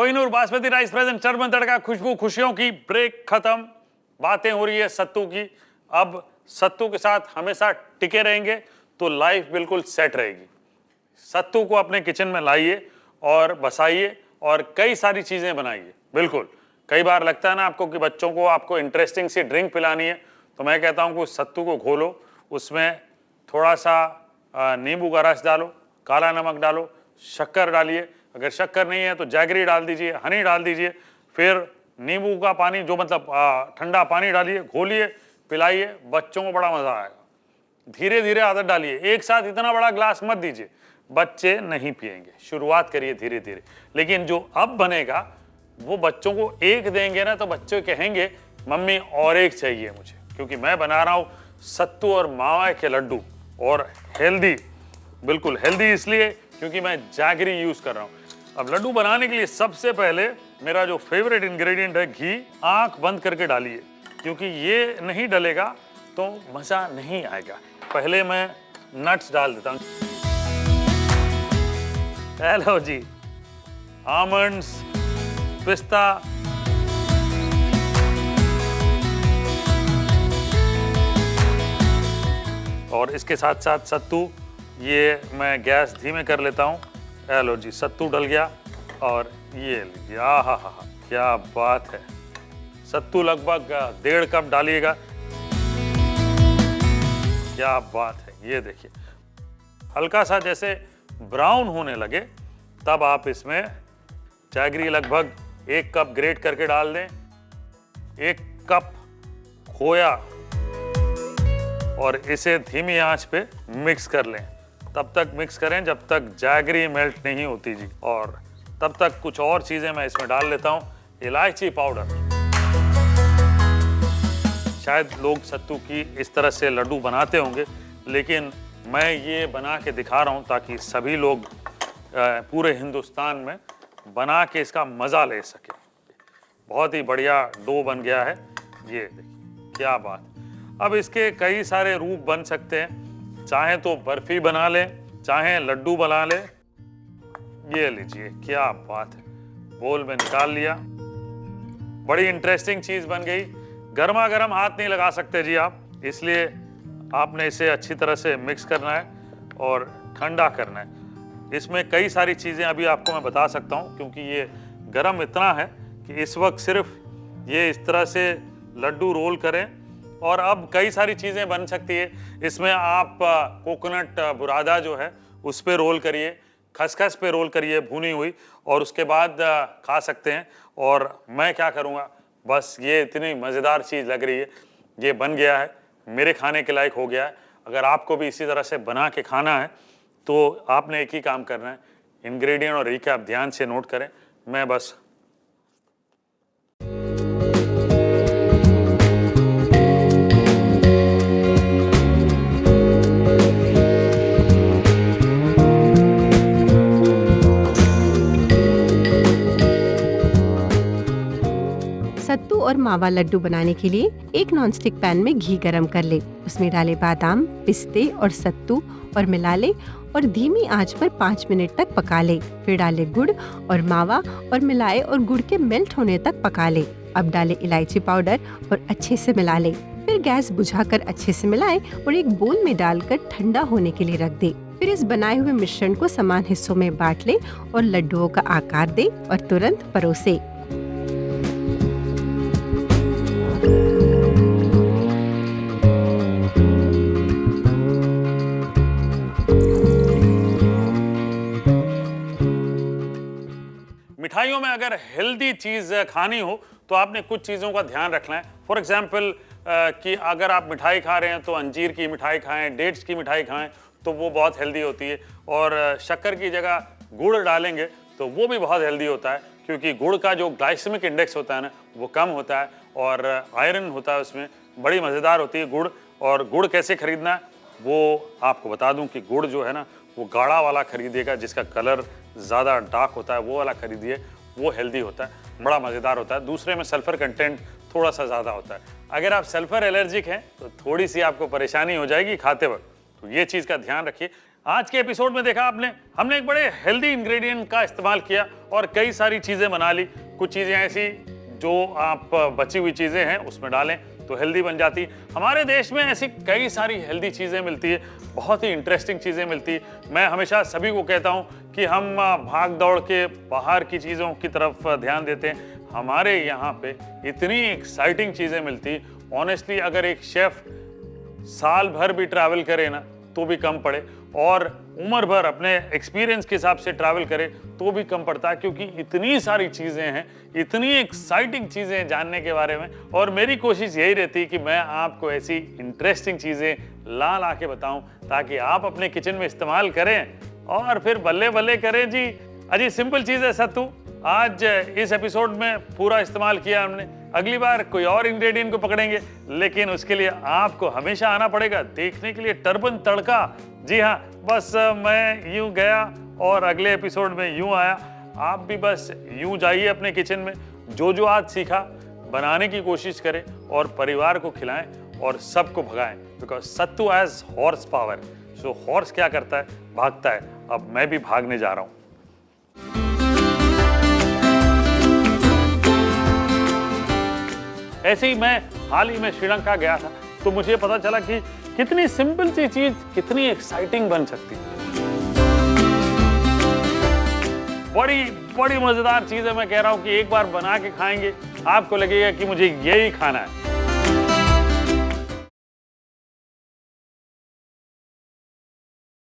Kohinoor basmati rice present turban tadka खुशबू खुशियों की। ब्रेक खत्म, बातें हो रही है सत्तू की। अब सत्तू के साथ हमेशा टिके रहेंगे तो लाइफ बिल्कुल सेट रहेगी। सत्तू को अपने किचन में लाइए और बसाइए और कई सारी चीजें बनाइए। बिल्कुल, कई बार लगता है ना आपको कि बच्चों को आपको इंटरेस्टिंग सी ड्रिंक पिलानी है, तो मैं कहता हूं कि सत्तू को घोलो, उसमें थोड़ा सा नींबू का रस डालो, काला नमक डालो, शक्कर डालिए, अगर शक्कर नहीं है तो जैगरी डाल दीजिए, हनी डाल दीजिए, फिर नींबू का पानी जो मतलब ठंडा पानी डालिए, घोलिए, पिलाइए, बच्चों को बड़ा मजा आएगा। धीरे धीरे आदत डालिए, एक साथ इतना बड़ा ग्लास मत दीजिए, बच्चे नहीं पिएंगे। शुरुआत करिए धीरे धीरे, लेकिन जो अब बनेगा वो बच्चों को एक देंगे ना तो बच्चे कहेंगे मम्मी और एक चाहिए मुझे, क्योंकि मैं बना रहा हूँ सत्तू और मावा के लड्डू और हेल्दी, बिल्कुल हेल्दी इसलिए क्योंकि मैं जैगरी यूज कर रहा हूँ। अब लड्डू बनाने के लिए सबसे पहले मेरा जो फेवरेट इंग्रेडिएंट है घी, आंख बंद करके डालिए, क्योंकि ये नहीं डलेगा तो मजा नहीं आएगा। पहले मैं नट्स डाल देता हूँ। हेलो जी, आमंड्स, पिस्ता, और इसके साथ साथ सत्तू। ये मैं गैस धीमे कर लेता हूँ। हेलो जी, सत्तू डल गया और ये लीजिए, आहा हा, क्या बात है। सत्तू लगभग 1.5 कप डालिएगा। क्या बात है, ये देखिए हल्का सा जैसे ब्राउन होने लगे तब आप इसमें जैगरी लगभग 1 कप ग्रेट करके डाल दें, 1 कप खोया, और इसे धीमी आंच पे मिक्स कर लें। तब तक मिक्स करें जब तक जैगरी मेल्ट नहीं होती जी। और तब तक कुछ और चीजें मैं इसमें डाल लेता हूं। इलायची पाउडर, शायद लोग सत्तू की इस तरह से लड्डू बनाते होंगे, लेकिन मैं ये बना के दिखा रहा हूं ताकि सभी लोग पूरे हिंदुस्तान में बना के इसका मजा ले सके। बहुत ही बढ़िया डो बन गया है, ये देखिए क्या बात। अब इसके कई सारे रूप बन सकते हैं, चाहे तो बर्फी बना लें, चाहे लड्डू बना लें। ये लीजिए क्या बात है, बोल में निकाल लिया। बड़ी इंटरेस्टिंग चीज बन गई। गर्मा गर्म हाथ नहीं लगा सकते जी आप, इसलिए आपने इसे अच्छी तरह से मिक्स करना है और ठंडा करना है। इसमें कई सारी चीजें अभी आपको मैं बता सकता हूं, क्योंकि ये गर्म इतना है कि इस वक्त सिर्फ ये इस तरह से लड्डू रोल करें और अब कई सारी चीजें बन सकती है। इसमें आप कोकोनट बुरादा जो है उस पे रोल करिए, खसखस पे रोल करिए भुनी हुई, और उसके बाद खा सकते हैं। और मैं क्या करूँगा, बस ये इतनी मज़ेदार चीज़ लग रही है, ये बन गया है, मेरे खाने के लायक हो गया है। अगर आपको भी इसी तरह से बना के खाना है तो आपने एक ही काम करना है, इंग्रेडिएंट और रिकैप ध्यान से नोट करें। मैं बस सत्तू और मावा लड्डू बनाने के लिए एक नॉनस्टिक पैन में घी गरम कर ले, उसमें डाले बादाम, पिस्ते और सत्तू और मिला ले और धीमी आंच पर 5 मिनट तक पका ले। फिर डाले गुड़ और मावा और मिलाए और गुड़ के मेल्ट होने तक पका ले। अब डाले इलायची पाउडर और अच्छे से मिला ले। फिर गैस बुझाकर अच्छे से मिलाए और एक बोल में डालकर ठंडा होने के लिए रख दे। फिर इस बनाए हुए मिश्रण को समान हिस्सों में बांट ले और लड्डुओं का आकार दे और तुरंत परोसे। मिठाइयों में अगर हेल्दी चीज खानी हो तो आपने कुछ चीजों का ध्यान रखना है। फॉर एग्जाम्पल कि अगर आप मिठाई खा रहे हैं तो अंजीर की मिठाई खाएं, डेट्स की मिठाई खाएं, तो वो बहुत हेल्दी होती है। और शक्कर की जगह गुड़ डालेंगे तो वो भी बहुत हेल्दी होता है, क्योंकि गुड़ का जो ग्लाइसेमिक इंडेक्स होता है ना वो कम होता है और आयरन होता है उसमें। बड़ी मज़ेदार होती है गुड़। और गुड़ कैसे खरीदना है वो आपको बता दूं कि गुड़ जो है ना वो गाढ़ा वाला खरीदिएगा, जिसका कलर ज़्यादा डार्क होता है वो वाला खरीदिए, वो हेल्दी होता है, बड़ा मज़ेदार होता है। दूसरे में सल्फ़र कंटेंट थोड़ा सा ज़्यादा होता है। अगर आप सल्फ़र एलर्जिक हैं तो थोड़ी सी आपको परेशानी हो जाएगी खाते वक्त, तो ये चीज़ का ध्यान रखिए। आज के एपिसोड में देखा आपने, हमने एक बड़े हेल्दी इंग्रेडिएंट का इस्तेमाल किया और कई सारी चीजें बना ली। कुछ चीजें ऐसी जो आप बची हुई चीजें हैं उसमें डालें तो हेल्दी बन जाती। हमारे देश में ऐसी कई सारी हेल्दी चीजें मिलती है, बहुत ही इंटरेस्टिंग चीजें मिलती है। मैं हमेशा सभी को कहता हूं कि हम भाग दौड़ के बाहर की चीजों की तरफ ध्यान देते हैं। हमारे यहाँ पे इतनी एक्साइटिंग चीजें मिलती। ऑनेस्टली अगर एक शेफ साल भर भी ट्रैवल करे ना तो भी कम पड़े, और उम्र भर अपने एक्सपीरियंस के हिसाब से ट्रैवल करे तो भी कम पड़ता है, क्योंकि इतनी सारी चीज़ें हैं, इतनी एक्साइटिंग चीज़ें हैं जानने के बारे में। और मेरी कोशिश यही रहती है कि मैं आपको ऐसी इंटरेस्टिंग चीज़ें ला के बताऊं ताकि आप अपने किचन में इस्तेमाल करें और फिर बल्ले बल्ले करें जी। अजी सिंपल चीज़ है सत्तू। आज इस एपिसोड में पूरा इस्तेमाल किया हमने, अगली बार कोई और इंग्रेडिएंट को पकड़ेंगे, लेकिन उसके लिए आपको हमेशा आना पड़ेगा देखने के लिए टर्बन तड़का। जी हाँ, बस मैं यूं गया और अगले एपिसोड में यूं आया। आप भी बस यूं जाइए अपने किचन में, जो आज सीखा बनाने की कोशिश करें और परिवार को खिलाएं और सबको भगाएं, because sattu has horse power. So horse क्या करता है? भागता है। अब मैं भी भागने जा रहा हूं। ऐसे ही मैं हाल ही में श्रीलंका गया था, तो मुझे पता चला कि कितनी सिंपल सी चीज कितनी एक्साइटिंग बन सकती है। बड़ी मजेदार चीज है। मैं कह रहा हूं कि एक बार बना के खाएंगे, आपको लगेगा कि मुझे यही खाना है।